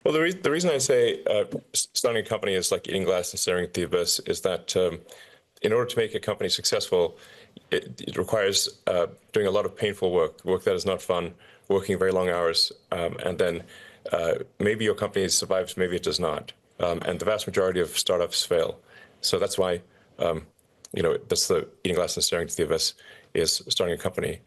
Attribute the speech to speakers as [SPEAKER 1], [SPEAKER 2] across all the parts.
[SPEAKER 1] Well, the reason I say starting a company is like eating glass and staring at the abyss is that in order to make a company successful, it requires doing a lot of painful work that is not fun, working very long hours, and then maybe your company survives, maybe it does not. And the vast majority of startups fail. So that's why, that's the eating glass and staring at the abyss is starting a company.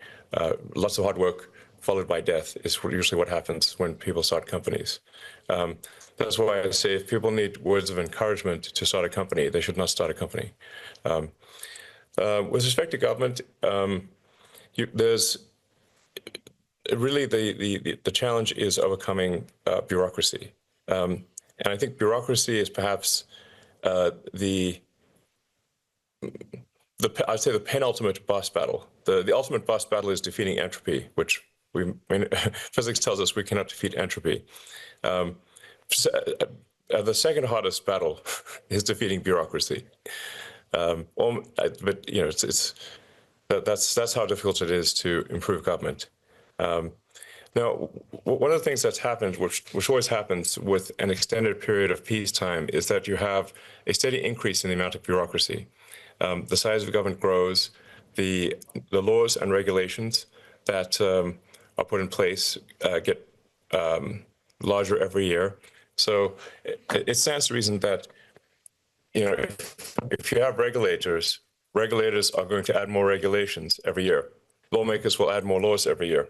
[SPEAKER 1] Lots of hard work followed by death is usually what happens when people start companies. That's why I say if people need words of encouragement to start a company, they should not start a company. With respect to government, there's really the challenge is overcoming bureaucracy. And I think bureaucracy is perhaps I'd say the penultimate boss battle. The ultimate boss battle is defeating entropy, which physics tells us we cannot defeat entropy. The second hardest battle is defeating bureaucracy. But that's how difficult it is to improve government. Now, one of the things that's happened, which always happens with an extended period of peacetime, is that you have a steady increase in the amount of bureaucracy. The size of government grows. The laws and regulations that are put in place get larger every year. So it stands to reason that if you have regulators are going to add more regulations every year. Lawmakers will add more laws every year.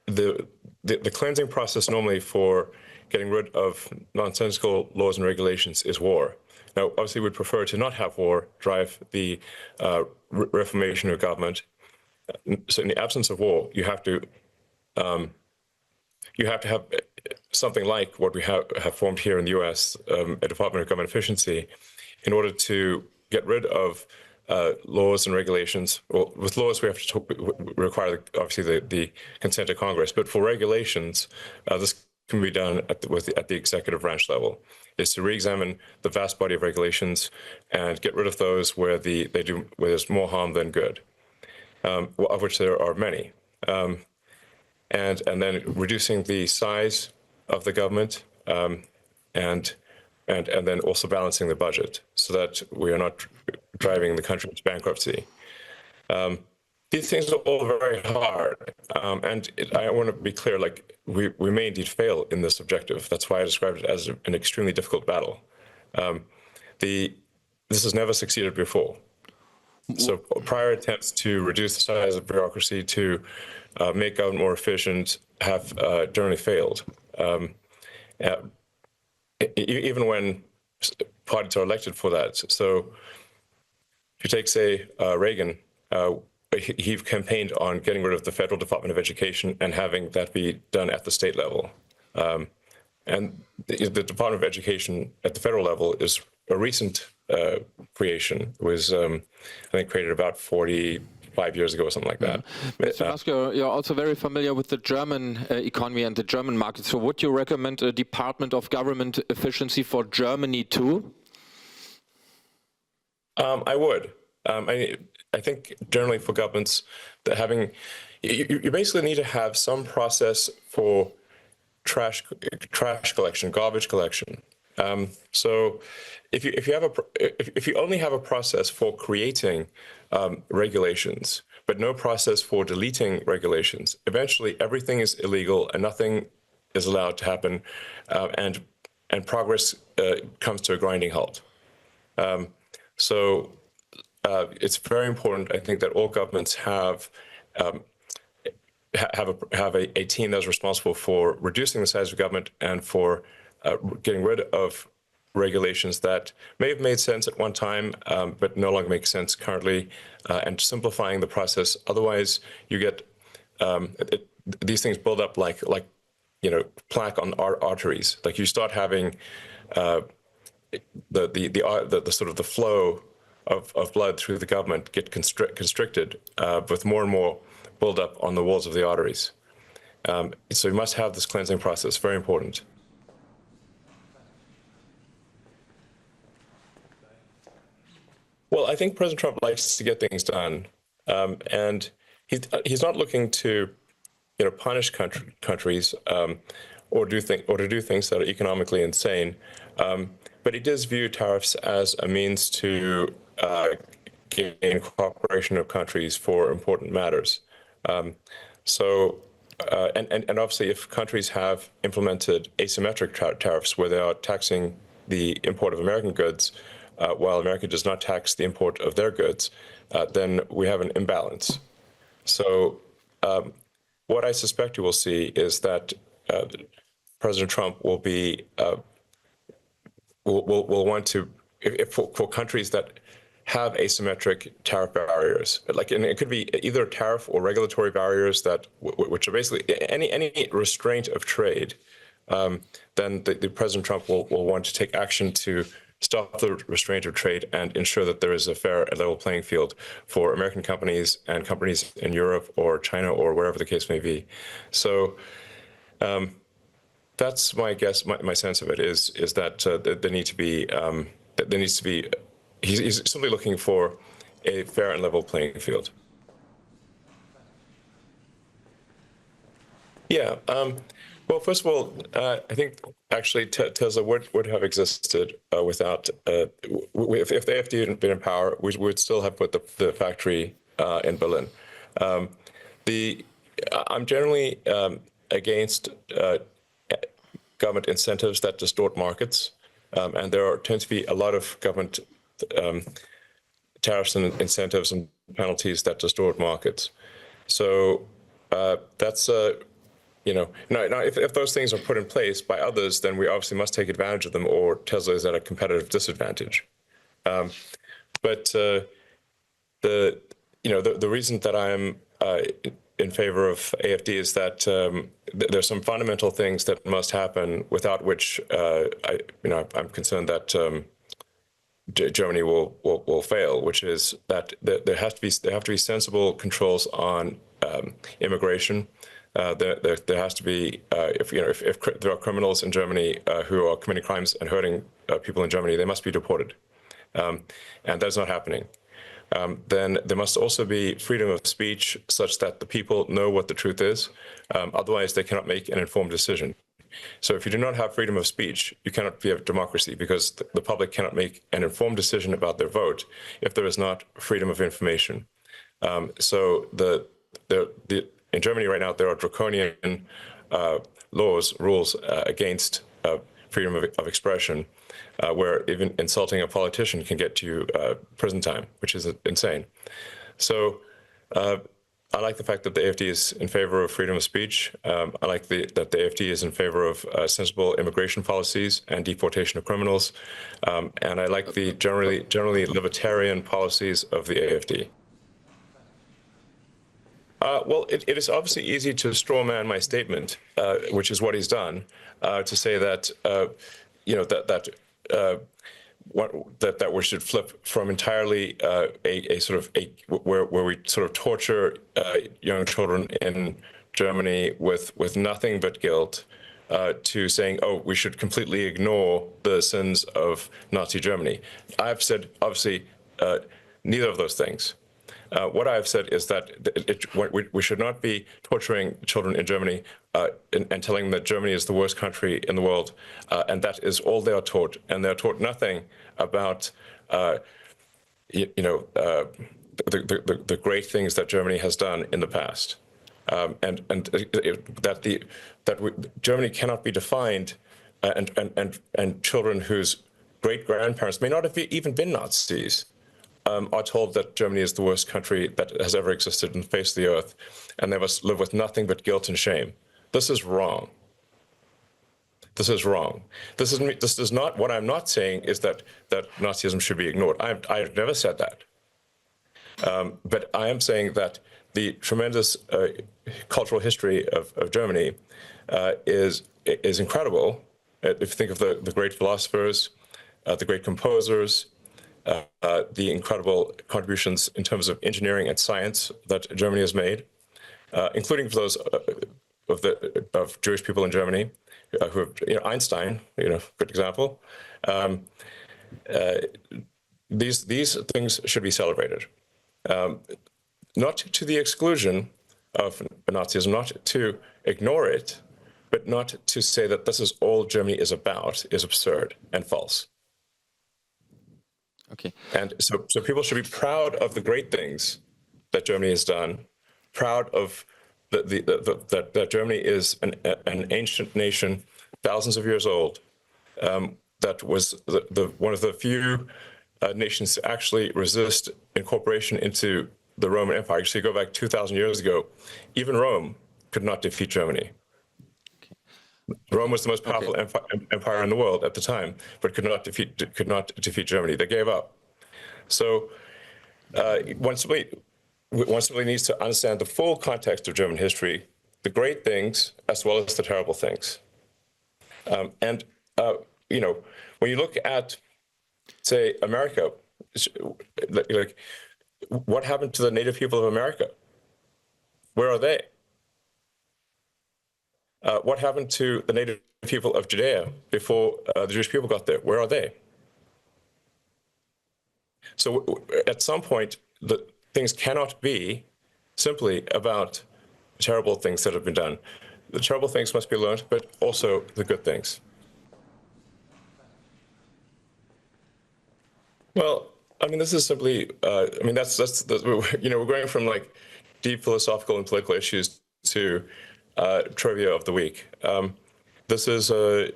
[SPEAKER 1] The cleansing process normally for getting rid of nonsensical laws and regulations is war. Now, obviously, we'd prefer to not have war drive the reformation of government. So in the absence of war, you have to have something like what we have formed here in the U.S., a Department of Government Efficiency, in order to get rid of laws and regulations. Well, with laws, we have to require, obviously, the consent of Congress. But for regulations, this can be done at the executive branch level, is to re-examine the vast body of regulations and get rid of those where there's more harm than good, of which there are many. And then reducing the size of the government, and then also balancing the budget so that we are not driving the country into bankruptcy. These things are all very hard, and I want to be clear, like we may indeed fail in this objective. That's why I described it as an extremely difficult battle. This has never succeeded before. So prior attempts to reduce the size of bureaucracy, to make government more efficient, have generally failed. Even when parties are elected for that. So if you take, say, Reagan, he campaigned on getting rid of the Federal Department of Education and having that be done at the state level. And the Department of Education at the federal level is a recent creation. It was, I think, created about 45 years ago or something like that.
[SPEAKER 2] Mr. Musk, you're also very familiar with the German economy and the German market. So would you recommend a Department of Government Efficiency for Germany too?
[SPEAKER 1] I would. I think generally for governments, that you basically need to have some process for trash collection, garbage collection. So if you only have a process for creating regulations, but no process for deleting regulations, eventually everything is illegal and nothing is allowed to happen, and progress comes to a grinding halt. So it's very important, I think, that all governments have a team that's responsible for reducing the size of government and for getting rid of regulations that may have made sense at one time, but no longer make sense currently, and simplifying the process. Otherwise, you get these things build up like plaque on arteries. Like you start having the sort of the flow of blood through the government get constricted with more and more build up on the walls of the arteries. So you must have this cleansing process. Very important. Well, I think President Trump likes to get things done, and he's not looking to punish countries or to do things that are economically insane. But he does view tariffs as a means to gain cooperation of countries for important matters. And obviously, if countries have implemented asymmetric tariffs where they are taxing the import of American goods while America does not tax the import of their goods, then we have an imbalance. So what I suspect you will see is that President Trump will be will want to, for countries that have asymmetric tariff barriers, and it could be either tariff or regulatory barriers that which are basically any restraint of trade, then the President Trump will want to take action to stop the restraint of trade and ensure that there is a fair and level playing field for American companies and companies in Europe or China or wherever the case may be. So that's my guess. My sense of it is that there needs to be. He's simply looking for a fair and level playing field. Yeah. Well, first of all, I think actually Tesla would have existed without, if the AfD hadn't been in power, we would still have put the factory in Berlin. I'm generally against government incentives that distort markets, and there tends to be a lot of government tariffs and incentives and penalties that distort markets. So that's now if those things are put in place by others, then we obviously must take advantage of them, or Tesla is at a competitive disadvantage. But the reason that I'm in favor of AfD is that there's some fundamental things that must happen without which I'm concerned that Germany will fail, which is that there have to be sensible controls on immigration. There has to be if there are criminals in Germany who are committing crimes and hurting people in Germany, they must be deported, and that's not happening. Then there must also be freedom of speech such that the people know what the truth is. Otherwise, they cannot make an informed decision. So if you do not have freedom of speech, you cannot be a democracy, because the public cannot make an informed decision about their vote if there is not freedom of information. So in Germany right now, there are draconian rules against freedom of expression, where even insulting a politician can get you prison time, which is insane. So I like the fact that the AfD is in favor of freedom of speech. I like that the AfD is in favor of sensible immigration policies and deportation of criminals. And I like the generally libertarian policies of the AfD. Well, it is obviously easy to strawman my statement, which is what he's done, to say that that we should flip from entirely where we sort of torture young children in Germany with nothing but guilt, to saying, oh, we should completely ignore the sins of Nazi Germany. I've said obviously neither of those things. What I've said is that we should not be torturing children in Germany and telling them that Germany is the worst country in the world, and that is all they are taught. And they are taught nothing about, the great things that Germany has done in the past, and Germany cannot be defined, and children whose great grandparents may not have even been Nazis are told that Germany is the worst country that has ever existed on the face of the earth, and they must live with nothing but guilt and shame. This is wrong. This is wrong. This is not what I'm not saying is that Nazism should be ignored. I've never said that. But I am saying that the tremendous cultural history of Germany is incredible. If you think of the great philosophers, the great composers, the incredible contributions in terms of engineering and science that Germany has made, including for those of Jewish people in Germany, who have, Einstein, good example. These things should be celebrated, not to the exclusion of Nazism, not to ignore it, but not to say that this is all Germany is about is absurd and false.
[SPEAKER 2] Okay.
[SPEAKER 1] And so people should be proud of the great things that Germany has done, proud of that Germany is an ancient nation, thousands of years old, that was one of the few nations to actually resist incorporation into the Roman Empire. So you go back 2,000 years ago, even Rome could not defeat Germany. Rome was the most powerful empire in the world at the time, but could not defeat Germany. They gave up. So one simply needs to understand the full context of German history, the great things as well as the terrible things. You know, when you look at, say, America, like what happened to the native people of America? Where are they? What happened to the native people of Judea before the Jewish people got there? Where are they? So at some point, things cannot be simply about terrible things that have been done. The terrible things must be learned, but also the good things. Well, I mean, this is simply, I mean, that's you know, we're going from like deep philosophical and political issues to trivia of the week. This is there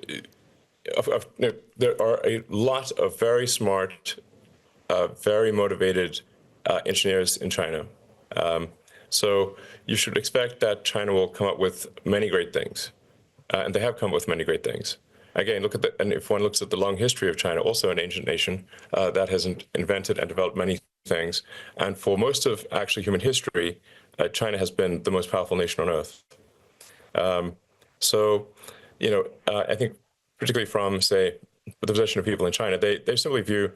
[SPEAKER 1] are a lot of very smart, very motivated engineers in China. So you should expect that China will come up with many great things, and they have come up with many great things. Again, look at and if one looks at the long history of China, also an ancient nation that has invented and developed many things, and for most of actually human history, China has been the most powerful nation on earth. So, you know, I think particularly from, say, the position of people in China, they simply view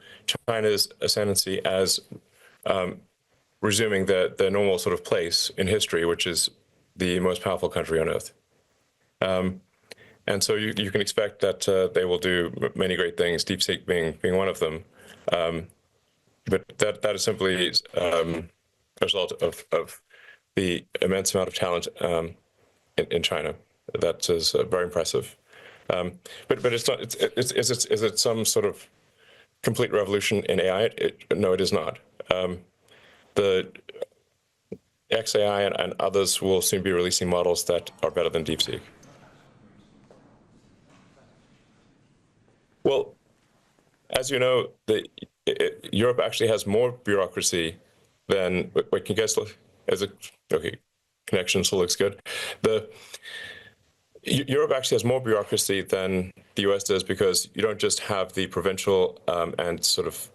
[SPEAKER 1] China's ascendancy as resuming the normal sort of place in history, which is the most powerful country on earth. And so you can expect that they will do many great things, DeepSeek being one of them. But that is simply a result of the immense amount of talent in China. That is very impressive. But it's not. Is it some sort of complete revolution in AI? No, it is not. The XAI and others will soon be releasing models that are better than DeepSeek. Well, as you know, Europe actually has more bureaucracy than. Wait, can you guys look? Okay, connection still looks good. Europe actually has more bureaucracy than the US does because you don't just have the provincial and sort of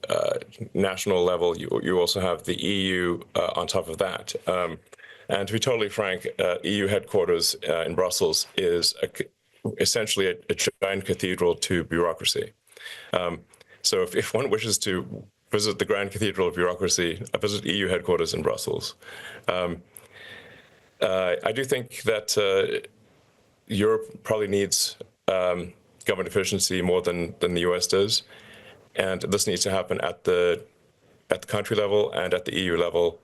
[SPEAKER 1] national level, you also have the EU on top of that. And to be totally frank, EU headquarters in Brussels is essentially a giant cathedral to bureaucracy. So if one wishes to visit the Grand Cathedral of bureaucracy, visit EU headquarters in Brussels. I do think that Europe probably needs government efficiency more than the US does, and this needs to happen at the country level and at the EU level.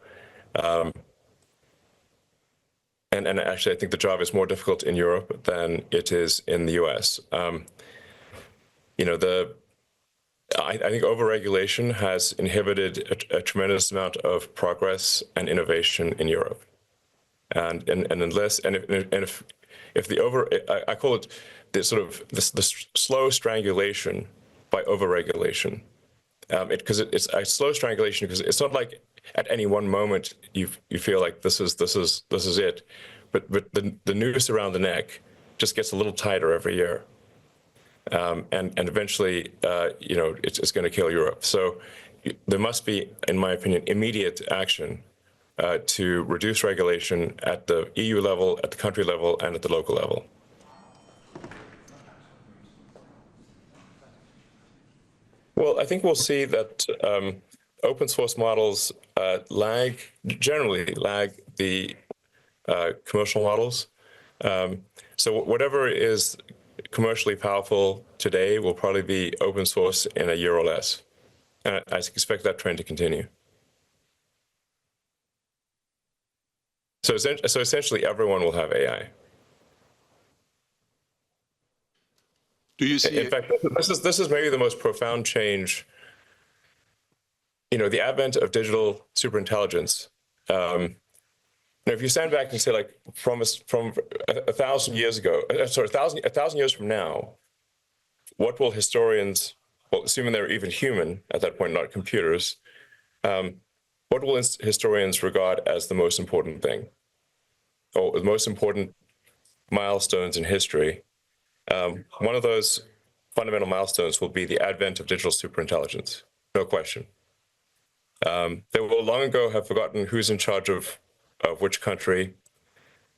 [SPEAKER 1] And actually, I think the job is more difficult in Europe than it is in the US. You know, I think overregulation has inhibited a tremendous amount of progress and innovation in Europe. And if the I call it the sort of the slow strangulation by overregulation, because it's a slow strangulation because it's not like at any one moment you feel like this is it, but the noose around the neck just gets a little tighter every year, and eventually you know it's going to kill Europe. So there must be, in my opinion, immediate action to reduce regulation at the EU level, at the country level, and at the local level. Well, I think we'll see that open source models generally lag the commercial models. So whatever is commercially powerful today will probably be open source in a year or less. And I expect that trend to continue. So essentially, everyone will have AI.
[SPEAKER 3] Do you see?
[SPEAKER 1] In fact, this is maybe the most profound change. The advent of digital superintelligence. If you stand back and say, like, from 1,000 years ago, sorry, 1,000 years from now, what will historians, well, assuming they're even human at that point, not computers, what will historians regard as the most important thing, or the most important milestones in history? One of those fundamental milestones will be the advent of digital superintelligence, no question. They will long ago have forgotten who's in charge of which country,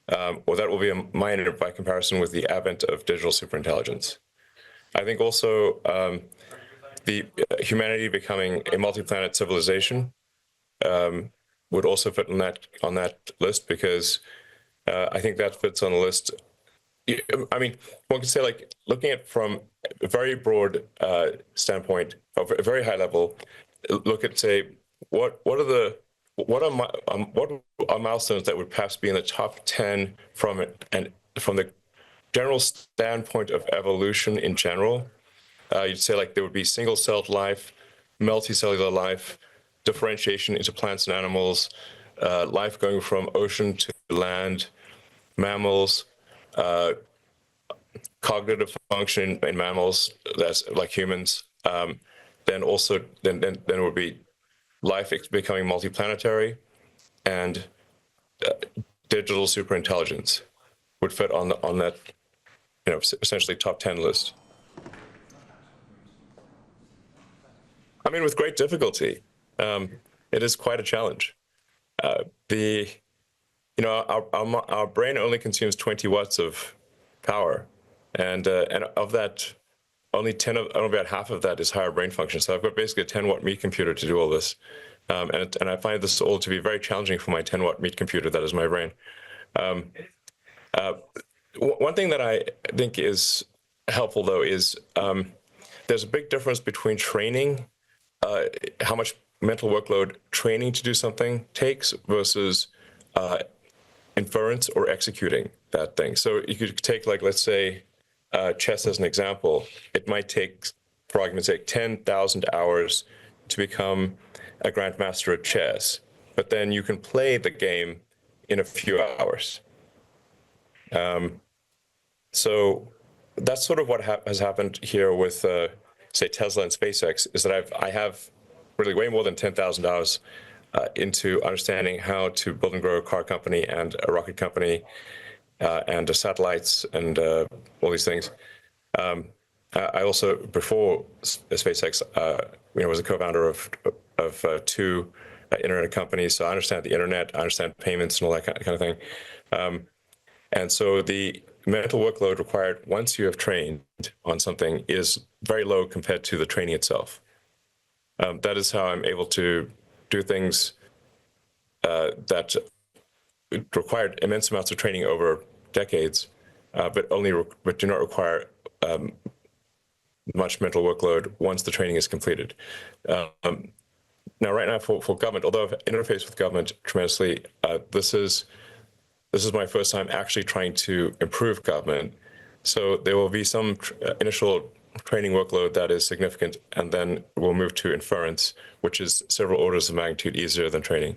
[SPEAKER 1] or that will be minor by comparison with the advent of digital superintelligence. I think also the humanity becoming a multi-planet civilization would also fit on that list, because I think that fits on the list. I mean, one could say, like, looking at from a very broad standpoint, of a very high level, look at, say, what are milestones that would perhaps be in the top 10 from the general standpoint of evolution in general. You'd say, like, there would be single-celled life, multicellular life, differentiation into plants and animals, life going from ocean to land, mammals, cognitive function in mammals, that's like humans. Then it would be life becoming multiplanetary, and digital superintelligence would fit on that, essentially top 10 list. I mean, with great difficulty. It is quite a challenge. Our brain only consumes 20 watts of power, and of that, only about half of that is higher brain function. So I've got basically a 10-watt meat computer to do all this, and I find this all to be very challenging for my 10-watt meat computer that is my brain. One thing that I think is helpful, though, is there's a big difference between training, how much mental workload training to do something takes, versus inference or executing that thing. So you could take, like, let's say, chess as an example. It might take, for argument's sake, 10,000 hours to become a grandmaster at chess, but then you can play the game in a few hours. So that's sort of what has happened here with, say, Tesla and SpaceX, is that I have really way more than 10,000 hours into understanding how to build and grow a car company and a rocket company, and satellites and all these things. I also, before SpaceX, was a co-founder of two internet companies, so I understand the internet, I understand payments and all that kind of thing. And so the mental workload required once you have trained on something is very low compared to the training itself. That is how I'm able to do things that required immense amounts of training over decades, but do not require much mental workload once the training is completed. Now, right now, for government, although I've interfaced with government tremendously, this is my first time actually trying to improve government. So there will be some initial training workload that is significant, and then we'll move to inference, which is several orders of magnitude easier than training.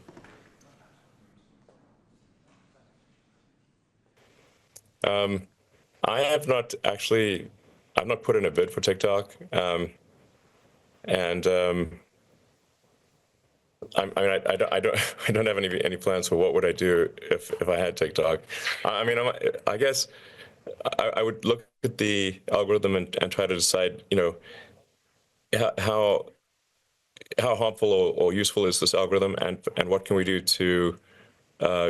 [SPEAKER 1] I've not put in a bid for TikTok, and I don't have any plans for what would I do if I had TikTok. I guess I would look at the algorithm and try to decide, how harmful or useful is this algorithm, and what can we do to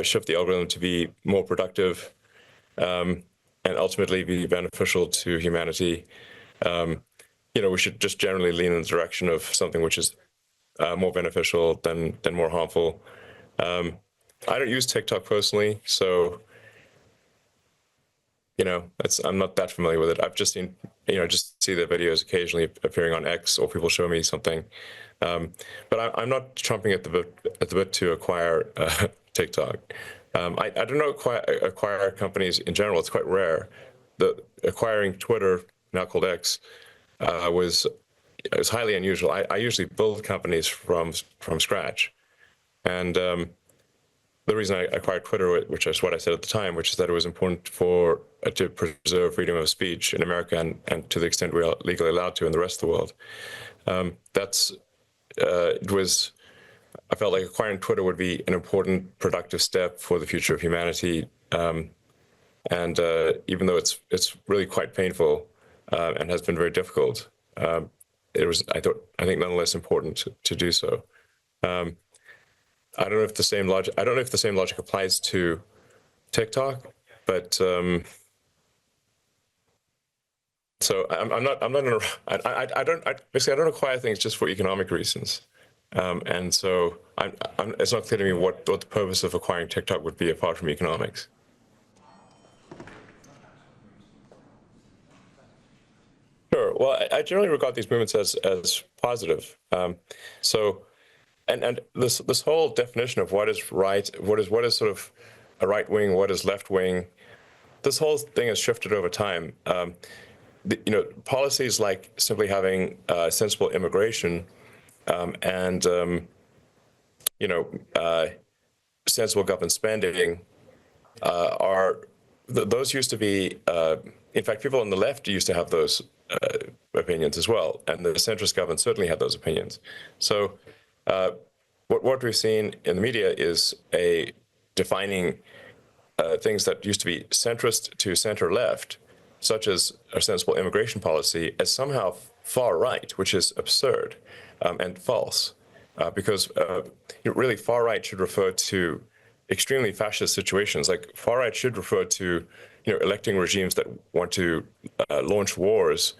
[SPEAKER 1] shift the algorithm to be more productive, and ultimately be beneficial to humanity. We should just generally lean in the direction of something which is more beneficial than more harmful. I don't use TikTok personally, so I'm not that familiar with it. I've just seen, just see the videos occasionally appearing on X, or people show me something. But I'm not chomping at the bit to acquire TikTok. I don't know acquire companies in general. It's quite rare. Acquiring Twitter now called X, was highly unusual. I usually build companies from scratch, and the reason I acquired Twitter, which is what I said at the time, which is that it was important to preserve freedom of speech in America and to the extent we are legally allowed to in the rest of the world. I felt like acquiring Twitter would be an important, productive step for the future of humanity. And even though it's really quite painful and has been very difficult, it was, I think, nonetheless important to do so. I don't know if the same logic applies to TikTok, but so I don't acquire things just for economic reasons, and so it's not clear to me what the purpose of acquiring TikTok would be apart from economics. Sure. Well, I generally regard these movements as positive. And this whole definition of what is right, what is sort of a right wing, what is left wing, this whole thing has shifted over time. Policies like simply having sensible immigration and sensible government spending those used to be. In fact, people on the left used to have those opinions as well, and the centrist government certainly had those opinions. So. What we've seen in the media is a defining things that used to be centrist to center-left, such as a sensible immigration policy, as somehow far right, which is absurd and false, because really far right should refer to extremely fascist situations. Like far right should refer to electing regimes that want to launch wars.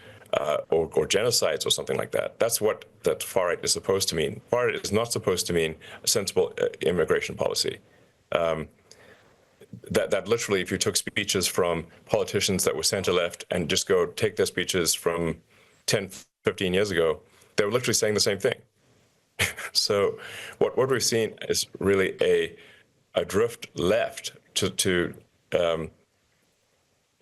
[SPEAKER 1] Or genocides or something like that. That's what that far right is supposed to mean. Far right is not supposed to mean a sensible immigration policy. That literally, if you took speeches from politicians that were center-left and just go take their speeches from 10, 15 years ago, they were literally saying the same thing. So what we've seen is really a drift left to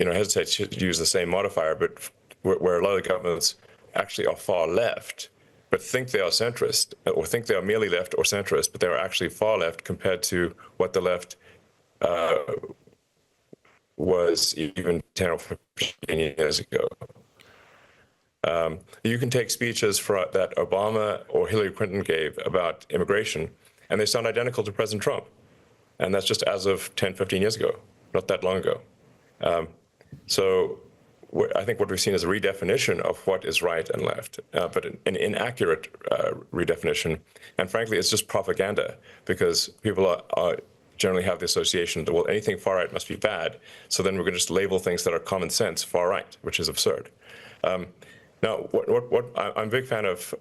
[SPEAKER 1] hesitate to use the same modifier, but where a lot of governments actually are far left, but think they are centrist, or think they are merely left or centrist, but they are actually far left compared to what the left was even 10 or 15 years ago. You can take speeches that Obama or Hillary Clinton gave about immigration, and they sound identical to President Trump. And that's just as of 10, 15 years ago, not that long ago. So I think what we've seen is a redefinition of what is right and left, but an inaccurate redefinition. And frankly, it's just propaganda, because people generally have the association that, well, anything far right must be bad. So then we're going to just label things that are common sense far right, which is absurd. Now, I'm a big fan of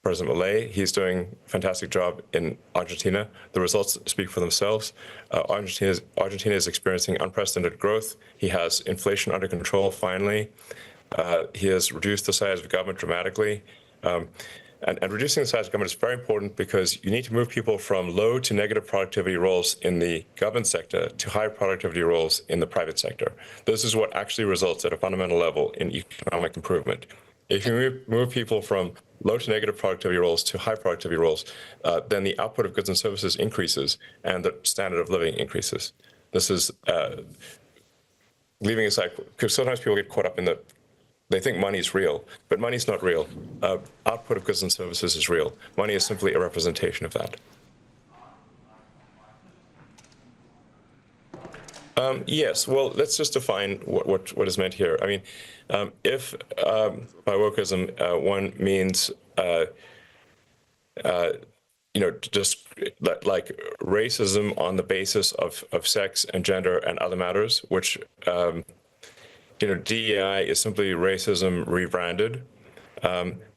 [SPEAKER 1] President Milei. He's doing a fantastic job in Argentina. The results speak for themselves. Argentina is experiencing unprecedented growth. He has inflation under control, finally. He has reduced the size of government dramatically. And reducing the size of government is very important, because you need to move people from low to negative productivity roles in the government sector to high productivity roles in the private sector. This is what actually results at a fundamental level in economic improvement. If you move people from low to negative productivity roles to high productivity roles, then the output of goods and services increases and the standard of living increases. This is leaving aside, because sometimes people get caught up in they think money is real, but money is not real. Output of goods and services is real. Money is simply a representation of that. Yes, well, let's just define what is meant here. I mean, if by wokeism one means just like racism on the basis of sex and gender and other matters, which DEI is simply racism rebranded,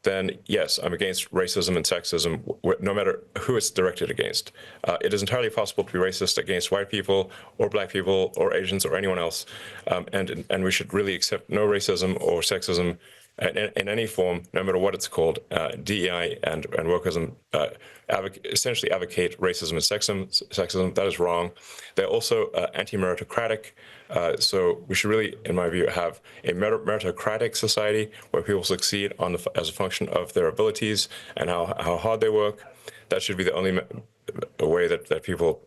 [SPEAKER 1] then yes, I'm against racism and sexism, no matter who it's directed against. It is entirely possible to be racist against white people or black people or Asians or anyone else, and we should really accept no racism or sexism in any form, no matter what it's called, DEI and wokeism essentially advocate racism and sexism. That is wrong. They're also anti-meritocratic. So we should really, in my view, have a meritocratic society where people succeed as a function of their abilities and how hard they work. That should be the only way that people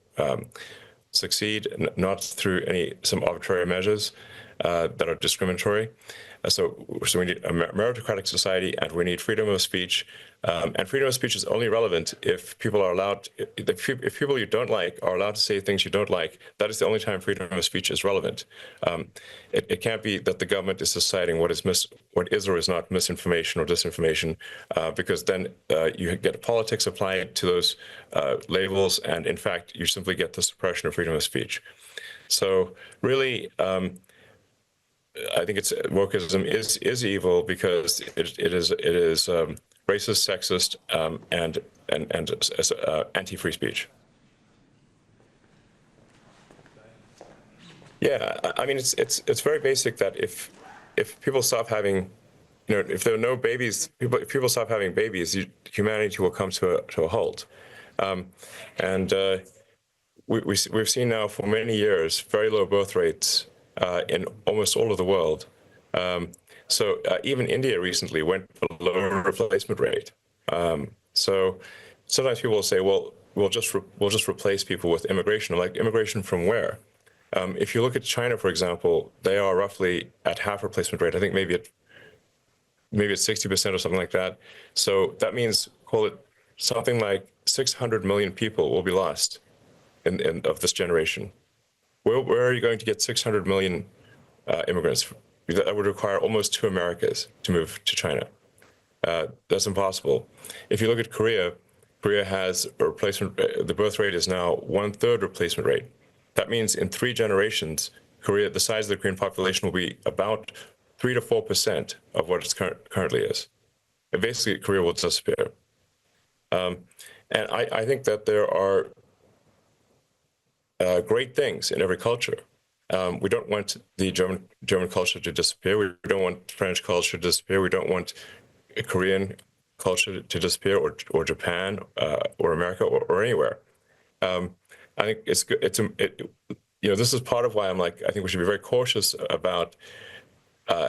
[SPEAKER 1] succeed, not through some arbitrary measures that are discriminatory. So we need a meritocratic society, and we need freedom of speech. And freedom of speech is only relevant if people are allowed, if people you don't like are allowed to say things you don't like. That is the only time freedom of speech is relevant. It can't be that the government is deciding what is or is not misinformation or disinformation, because then you get politics applied to those labels, and in fact, you simply get the suppression of freedom of speech. So really, I think wokeism is evil because it is racist, sexist, and anti-free speech. Yeah, I mean it's very basic that if people stop having, if there are no babies, if people stop having babies, humanity will come to a halt. We've seen now for many years very low birth rates in almost all of the world. So even India recently went below replacement rate. So sometimes people will say, well, we'll just replace people with immigration. I'm like, immigration from where? If you look at China, for example, they are roughly at half replacement rate. I think maybe it's 60% or something like that. So that means, call it something like 600 million people will be lost of this generation. Where are you going to get 600 million immigrants? That would require almost 2 Americas to move to China. That's impossible. If you look at Korea, Korea has a replacement, the birth rate is now 1/3 replacement rate. That means in 3 generations, Korea, the size of the Korean population will be about 3 to 4% of what it currently is. And basically, Korea will disappear. And I think that there are great things in every culture. We don't want the German culture to disappear. We don't want French culture to disappear. We don't want Korean culture to disappear, or Japan, or America, or anywhere. I think it's good. This is part of why I'm like, I think we should be very cautious about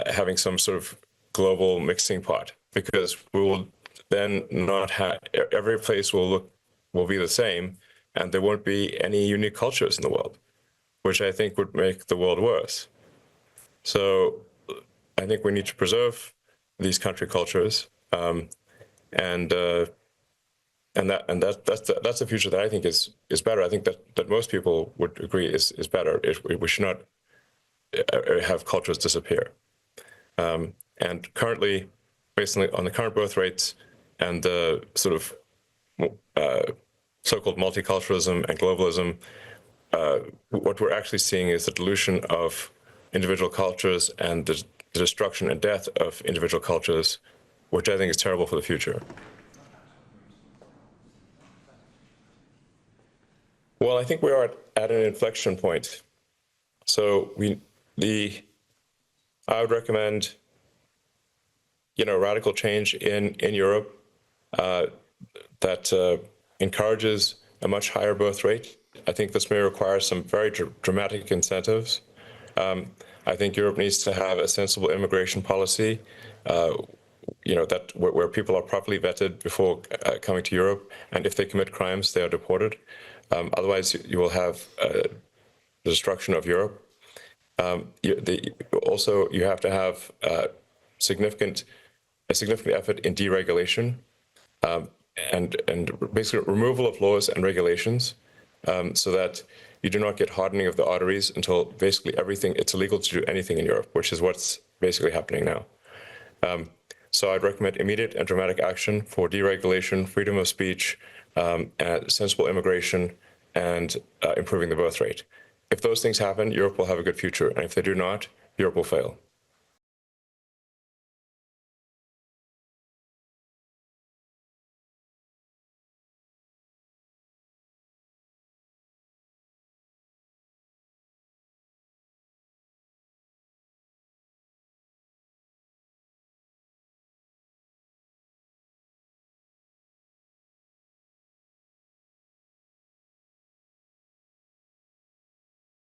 [SPEAKER 1] having some sort of global mixing pot, because we will then not have, every place will be the same, and there won't be any unique cultures in the world, which I think would make the world worse. So I think we need to preserve these country cultures, and that's the future that I think is better. I think that most people would agree is better. We should not have cultures disappear. And currently, based on the current birth rates and the sort of so-called multiculturalism and globalism, what we're actually seeing is the dilution of individual cultures and the destruction and death of individual cultures, which I think is terrible for the future. Well, I think we are at an inflection point. So I would recommend, radical change in Europe that encourages a much higher birth rate. I think this may require some very dramatic incentives. I think Europe needs to have a sensible immigration policy, that where people are properly vetted before coming to Europe, and if they commit crimes, they are deported. Otherwise, you will have the destruction of Europe. Also, you have to have a significant effort in deregulation, and basically removal of laws and regulations, so that you do not get hardening of the arteries until basically it's illegal to do anything in Europe, which is what's basically happening now. So I'd recommend immediate and dramatic action for deregulation, freedom of speech, sensible immigration, and improving the birth rate. If those things happen, Europe will have a good future, and if they do not, Europe will fail.